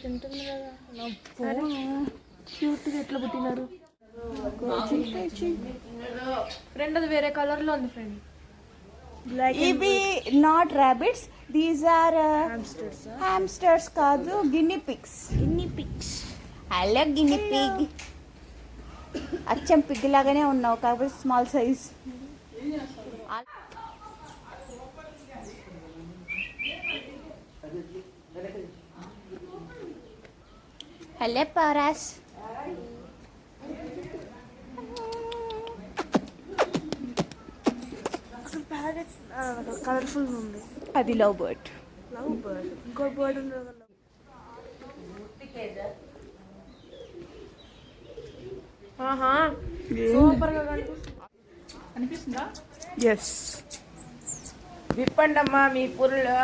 తింటుంది కదా. క్యూట్గా ఎట్లా పుట్టినారు ఫ్రెండ్. అది వేరే కలర్ లో ఉంది ఫ్రెండ్. ఇవి not rabbits, these are hamsters కాదు, గిన్ని పిగ్స్. హలో గిన్ని పిగ్. అచ్చం పిగ్ లాగానే ఉన్నావు కాకపోతే small size. Hello paras. Colourful ఉంది. అది లవ్ బర్డ్. ఇంకో బర్డ్ ఉంది. సూపర్ గా అనిపిస్తుందా? ఎస్. విప్పండమ్మా మీ పుర్లు.